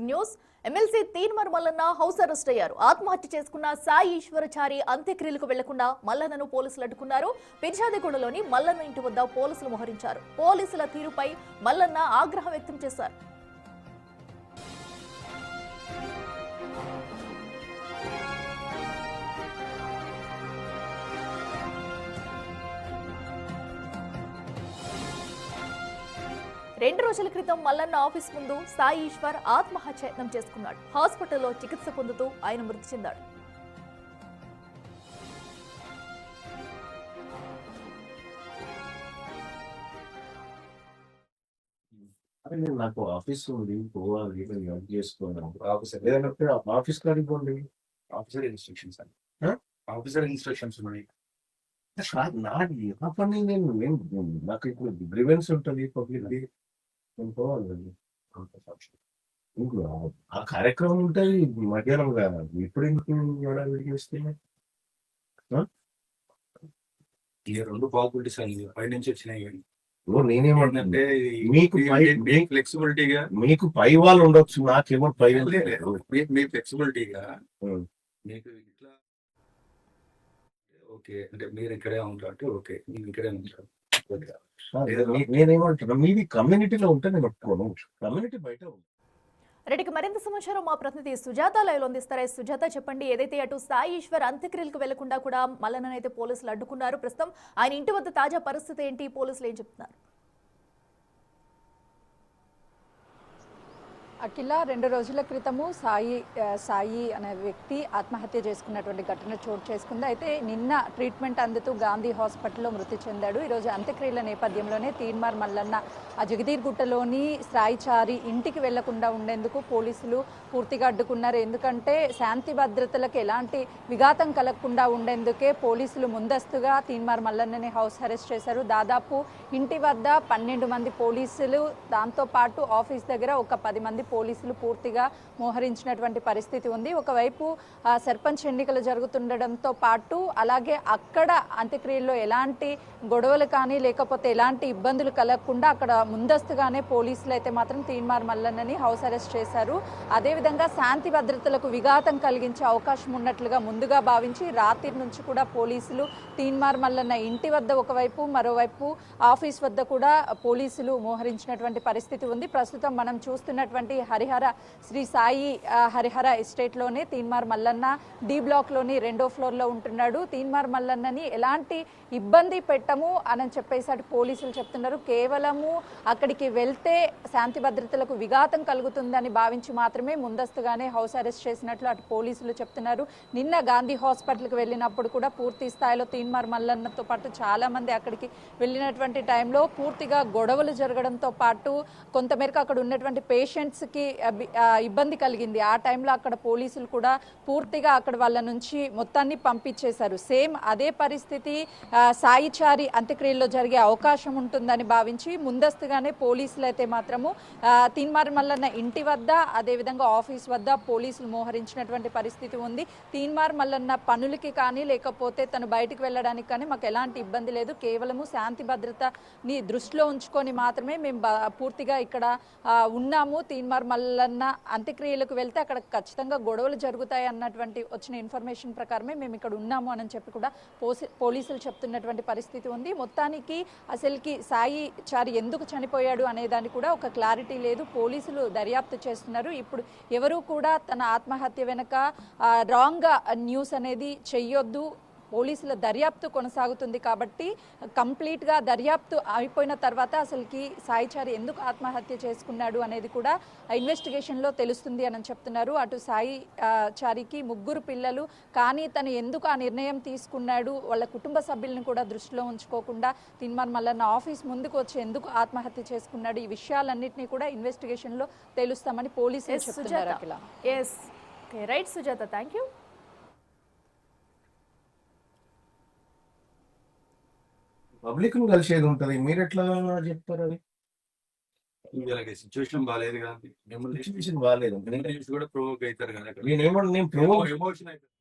Breaking news. MLC Teenmar Mallanna house arrest అయ్యారు. ఆత్మహత్య చేసుకున్న సాయి ఈశ్వరచారి అంత్యక్రియలకు వెళ్లకుండా మల్లన్నను పోలీసులు అడ్డుకున్నారు. పిర్జాదిగూడలోని మల్లన్న ఇంటి వద్ద పోలీసులు మోహరించారు. పోలీసుల తీరుపై మల్లన్న ఆగ్రహం వ్యక్తం చేశారు. రెండు రోజుల క్రితం మల్లన్న ఆఫీస్ ముందు సాయి ఈశ్వర్ ఆత్మహత్యయత్నం చేసుకున్నాడు. హాస్పిటల్లో చికిత్స పొందుతూ ఆయన మృతి చెందాడు. నాకు ఆఫీస్ ఉంది, పోవాలి, చేసుకోవాలి. ఆఫీస్ కాడికి పోండి. ఆఫీసర్ ఇన్స్ట్రక్షన్స్ అండి. ఆఫీసర్ ఇన్స్ట్రక్షన్స్ ఉన్నాయి. నాది ఆ పని నాకు ఇప్పుడు గ్రీవెన్స్ ఉంటుంది పబ్లిక్ ది, నేను పోవాలి. ఇంకో ఆ కార్యక్రమం ఉంటుంది మధ్యాహ్నం కదా, ఇప్పుడు విడిగిస్తే ఈ రెండు పాసిబిలిటీస్ అండి పై నుంచి వచ్చినాయి. కానీ నేనేమంటే మీకు ఫ్లెక్సిబిలిటీగా మీకు పై వాళ్ళు ఉండొచ్చు, నాకేమో పై మీ ఫ్లెక్సిబిలిటీగా మీకు ఇట్లా ఓకే అంటే మీరు ఇక్కడే ఉంటారు అంటే ఓకే నేను ఇక్కడే ఉంటాను. నేనేమంటున్నా మీది కమ్యూనిటీలో ఉంటే నేను ఒప్పుకోను, కమ్యూనిటీ బయట రెడ్డికి మరింత సమాచారం మా ప్రతినిధి సుజాత లైవ్ లో అందిస్తారా? సుజాత, చెప్పండి. ఏదైతే అటు సాయి ఈశ్వర్ అంత్యక్రియలకు వెళ్లకుండా కూడా మల్లన్ననైతే పోలీసులు అడ్డుకున్నారు. ప్రస్తుతం ఆయన ఇంటి వద్ద తాజా పరిస్థితి ఏంటి? పోలీసులు ఏం చెప్తున్నారు? అఖిల, 2 రోజుల క్రితము సాయి అనే వ్యక్తి ఆత్మహత్య చేసుకున్నటువంటి ఘటన చోటు చేసుకుంది. అయితే నిన్న ట్రీట్మెంట్ అందుతూ గాంధీ హాస్పిటల్లో మృతి చెందాడు. ఈరోజు అంత్యక్రియల నేపథ్యంలోనే తీన్మార్ మల్లన్న జగదీర్గుట్టలోని సాయిచారి ఇంటికి వెళ్లకుండా ఉండేందుకు పోలీసులు పూర్తిగా అడ్డుకున్నారు. ఎందుకంటే శాంతి భద్రతలకు ఎలాంటి విఘాతం కలగకుండా ఉండేందుకే పోలీసులు ముందస్తుగా తీన్మార్ మల్లన్నని హౌస్ అరెస్ట్ చేశారు. దాదాపు ఇంటి వద్ద 12 మంది పోలీసులు, దాంతోపాటు ఆఫీస్ దగ్గర ఒక 10 మంది పోలీసులు పూర్తిగా మోహరించినటువంటి పరిస్థితి ఉంది. ఒకవైపు సర్పంచ్ ఎన్నికలు జరుగుతుండడంతో పాటు అలాగే అక్కడ అంత్యక్రియల్లో ఎలాంటి గొడవలు కానీ లేకపోతే ఎలాంటి ఇబ్బందులు కలగకుండా అక్కడ ముందస్తుగానే పోలీసులు అయితే మాత్రం తీన్మార్ మల్లన్నని హౌస్ అరెస్ట్ చేశారు. అదేవిధంగా శాంతి భద్రతలకు విఘాతం కలిగించే అవకాశం ఉన్నట్లుగా ముందుగా భావించి రాత్రి నుంచి కూడా పోలీసులు తీన్మార్ మల్లన్న ఇంటి వద్ద ఒకవైపు, మరోవైపు ఆఫీస్ వద్ద కూడా పోలీసులు మోహరించినటువంటి పరిస్థితి ఉంది. ప్రస్తుతం మనం చూస్తున్నటువంటి హరిహర శ్రీ సాయి హరిహర ఎస్టేట్లోనే తీన్మార్ మల్లన్న డి బ్లాక్లోని 2వ ఫ్లోర్లో ఉంటున్నాడు. తీన్మార్ మల్లన్నని ఎలాంటి ఇబ్బంది పెట్టము అని చెప్పేసి అటు పోలీసులు చెప్తున్నారు. కేవలము అక్కడికి వెళ్తే శాంతి భద్రతలకు విఘాతం కలుగుతుందని భావించి మాత్రమే ముందస్తుగానే హౌస్ అరెస్ట్ చేసినట్లు అటు పోలీసులు చెప్తున్నారు. నిన్న గాంధీ హాస్పిటల్కి వెళ్ళినప్పుడు కూడా పూర్తి స్థాయిలో తీన్మార్ మల్లన్నతో పాటు చాలా మంది అక్కడికి వెళ్ళినటువంటి టైంలో పూర్తిగా గొడవలు జరగడంతో పాటు కొంతమేరకు అక్కడ ఉన్నటువంటి పేషెంట్స్కి ఇబ్బంది కలిగింది. ఆ టైంలో అక్కడ పోలీసులు కూడా పూర్తిగా అక్కడ వాళ్ళ నుంచి మొత్తాన్ని పంపించేశారు. సేమ్ అదే పరిస్థితి సాయిచారి అంత్యక్రియల్లో జరిగే అవకాశం ఉంటుందని భావించి ముందస్తుగానే పోలీసులు అయితే మాత్రము తీన్మార్ మల్లన్న ఇంటి వద్ద, అదేవిధంగా ఆఫీస్ వద్ద పోలీసులు మోహరించినటువంటి పరిస్థితి ఉంది. తీన్మార్ మల్లన్న పనులకి కానీ లేకపోతే తను బయటకు వెళ్ళడానికి కానీ మాకు ఎలాంటి ఇబ్బంది లేదు, కేవలము శాంతి భద్రతని దృష్టిలో ఉంచుకొని మాత్రమే మేము పూర్తిగా ఇక్కడ ఉన్నాము. తీన్మార్ మల్లన్న అంత్యక్రియలకు వెళ్తే అక్కడ ఖచ్చితంగా గొడవలు జరుగుతాయి అన్నటువంటి వచ్చిన ఇన్ఫర్మేషన్ ప్రకారమే మేము ఇక్కడ ఉన్నాము అని చెప్పి కూడా పోలీసులు చెప్తున్నటువంటి పరిస్థితి ఉంది. మొత్తానికి అసలుకి సాయి చారి ఎందుకు చనిపోయాడు అనే దాన్ని కూడా ఒక క్లారిటీ లేదు. పోలీసులు దర్యాప్తు చేస్తున్నారు. ఇప్పుడు ఎవరు కూడా తన ఆత్మహత్య వెనుక రాంగ్ న్యూస్ అనేది చెయ్యొద్దు, పోలీసుల దర్యాప్తు కొనసాగుతుంది కాబట్టి కంప్లీట్గా దర్యాప్తు అయిపోయిన తర్వాత అసలుకి సాయిచారి ఎందుకు ఆత్మహత్య చేసుకున్నాడు అనేది కూడా ఇన్వెస్టిగేషన్లో తెలుస్తుంది అని చెప్తున్నారు. అటు సాయి చారికి 3 పిల్లలు, కానీ తను ఎందుకు ఆ నిర్ణయం తీసుకున్నాడు, వాళ్ళ కుటుంబ సభ్యులను కూడా దృష్టిలో ఉంచుకోకుండా తీన్మార్ మల్లన్న ఆఫీస్ ముందుకు వచ్చి ఎందుకు ఆత్మహత్య చేసుకున్నాడు, ఈ విషయాలన్నింటినీ కూడా ఇన్వెస్టిగేషన్లో తెలుస్తామని పోలీసులు చెప్తున్నారు. Right Sujatha, thank you. Public ను కలిసేది ఉంటది, మీరు ఎట్లా చెప్తారు? అది సిచ్యువేషన్ బాగాలేదు కదా, సిచ్యువేషన్ బాగాలేదు కూడా ప్రొవోక్ అవుతారు కదా. నేను ప్రొవోక్ ఎమోషన్ అవుతారు.